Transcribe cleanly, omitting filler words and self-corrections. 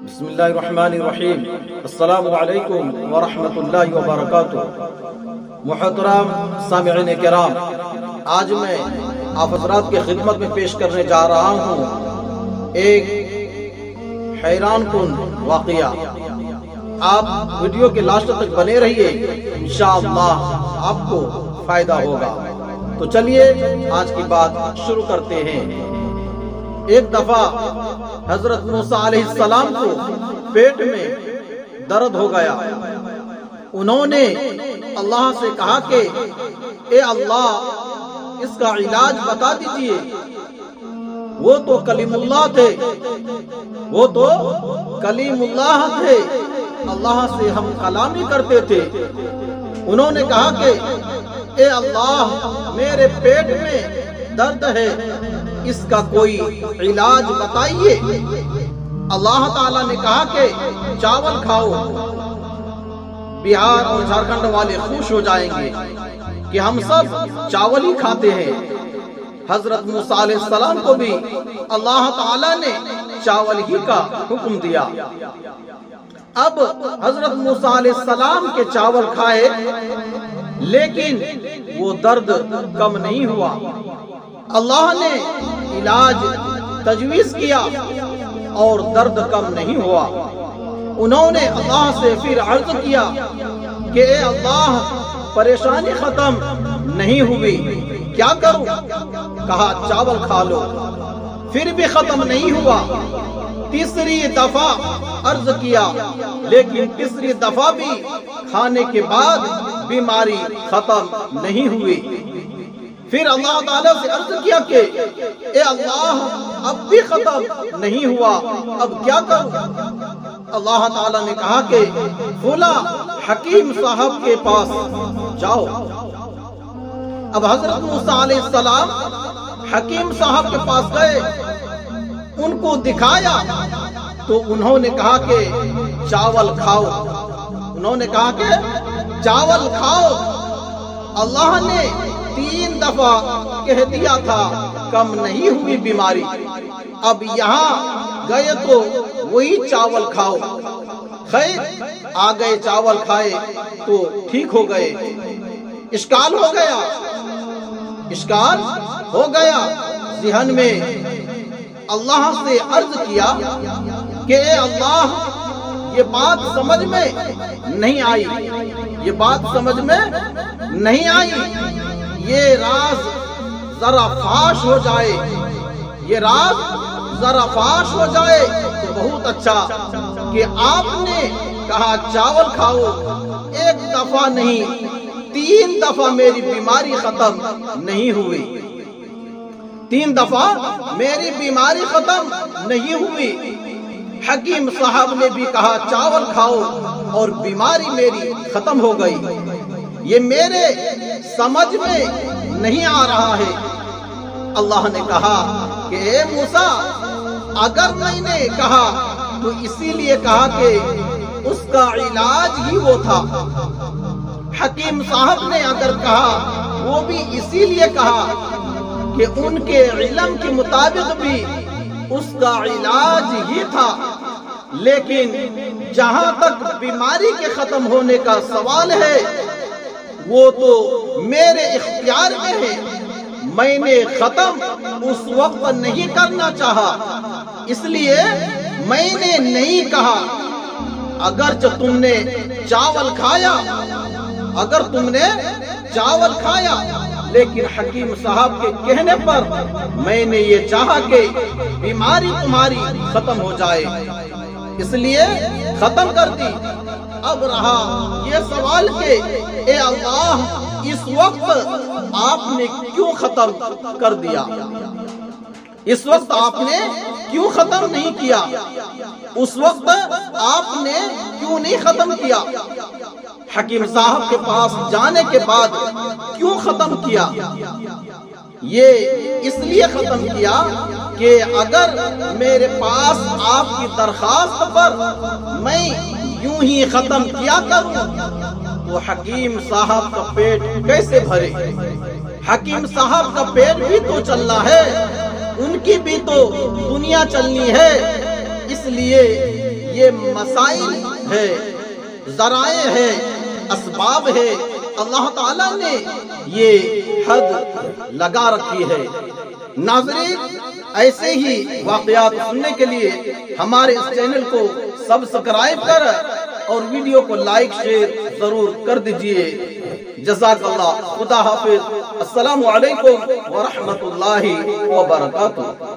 بسم اللہ الرحمن الرحیم۔ السلام علیکم ورحمۃ اللہ وبرکاتہ۔ محترم سامعین کرام، آج میں آپ حضرات کی خدمت میں پیش کرنے جا رہا ہوں ایک حیران کن واقعہ۔ آپ ویڈیو کے لاسٹ تک بنے رہیے، انشاءاللہ آپ کو فائدہ ہوگا۔ تو چلیے آج کی بات شروع کرتے ہیں۔ ایک دفعہ حضرت موسیٰ علیہ السلام کو پیٹ میں درد ہو گیا۔ انہوں نے اللہ سے کہا کہ اے اللہ، اس کا علاج بتا دیجئے۔ وہ تو کلیم اللہ تھے، اللہ سے ہم کلامی کرتے تھے۔ انہوں نے کہا کہ اے اللہ، میرے پیٹ میں درد ہے، اس کا کوئی علاج بتائیے۔ اللہ تعالیٰ نے کہا کہ چاول کھاؤ۔ بہار اور جھارکھنڈ والے خوش ہو جائیں گے کہ ہم سب چاول ہی کھاتے ہیں۔ حضرت موسیٰ علیہ السلام کو بھی اللہ تعالیٰ نے چاول ہی کا حکم دیا۔ اب حضرت موسیٰ علیہ السلام کے چاول کھائے، لیکن وہ درد کم نہیں ہوا۔ اللہ نے علاج تجویز کیا اور درد کم نہیں ہوا۔ انہوں نے اللہ سے پھر عرض کیا کہ اے اللہ، پریشانی ختم نہیں ہوئی، کیا کروں؟ کہا چاول کھا لو۔ پھر بھی ختم نہیں ہوا۔ تیسری دفعہ عرض کیا، لیکن تیسری دفعہ بھی کھانے کے بعد بیماری ختم نہیں ہوئی۔ پھر اللہ تعالیٰ سے عرض کیا کہ اے اللہ، اب بھی ختم نہیں ہوا، اب کیا کروں؟ اللہ تعالیٰ نے کہا کہ فلاں حکیم صاحب کے پاس جاؤ۔ اب حضرت موسیٰ علیہ السلام حکیم صاحب کے پاس گئے، ان کو دکھایا تو انہوں نے کہا کہ چاول کھاؤ۔ انہوں نے کہا کہ چاول کھاؤ۔ اللہ نے 3 دفعہ کہہ دیا تھا، کم نہیں ہوئی بیماری۔ اب یہاں گئے تو وہی چاول کھاؤ۔ خیر، آ گئے، چاول کھائے تو ٹھیک ہو گئے۔ اشکال ہو گیا ذہن میں۔ اللہ سے عرض کیا کہ اے اللہ، یہ بات سمجھ میں نہیں آئی، یہ راز ذرا فاش ہو جائے تو بہت اچھا کہ آپ نے کہا چاول کھاؤ، 1 دفعہ نہیں 3 دفعہ میری بیماری ختم نہیں ہوئی۔ 3 دفعہ میری بیماری ختم نہیں ہوئی۔ حکیم صاحب نے بھی کہا چاول کھاؤ اور بیماری میری ختم ہو گئی۔ یہ میرے سمجھ میں نہیں آ رہا ہے۔ اللہ نے کہا کہ اے موسیٰ، اگر میں نے کہا تو اسی لیے کہا کہ اس کا علاج ہی وہ تھا۔ حکیم صاحب نے اگر کہا، وہ بھی اسی لیے کہا کہ ان کے علم کے مطابق بھی اس کا علاج ہی تھا۔ لیکن جہاں تک بیماری کے ختم ہونے کا سوال ہے، وہ تو میرے اختیار میں ہے۔ میں نے ختم اس وقت نہیں کرنا چاہا، اس لیے میں نے نہیں کہا۔ اگرچہ تم نے چاول کھایا، لیکن حکیم صاحب کے کہنے پر میں نے یہ چاہا کہ بیماری تمہاری ختم ہو جائے، اس لیے ختم کر دی۔ اب رہا یہ سوال کہ اے اللہ، اس وقت آپ نے کیوں ختم کر دیا؟ اس وقت آپ نے کیوں ختم نہیں کیا؟ اس وقت آپ نے کیوں نہیں ختم کیا؟ حکیم صاحب کے پاس جانے کے بعد کیوں ختم کیا؟ یہ اس لیے ختم کیا کہ اگر میرے پاس آپ کی درخواست پر میں یوں ہی ختم کیا کروں تو حکیم صاحب کا پیٹ کیسے بھرے؟ حکیم صاحب کا پیٹ بھی تو چلنا ہے، ان کی بھی تو دنیا چلنی ہے۔ اس لیے یہ مسائل ہے، ذرائع ہے، اسباب ہے، اللہ تعالیٰ نے یہ حد لگا رکھی ہے۔ ناظرین، ایسے ہی واقعات سننے کے لیے ہمارے اس چینل کو سبسکرائب کر اور ویڈیو کو لائک شیئر ضرور کر دیجئے۔ جزاک اللہ، خدا حافظ، السلام علیکم ورحمۃ اللہ وبرکاتہ۔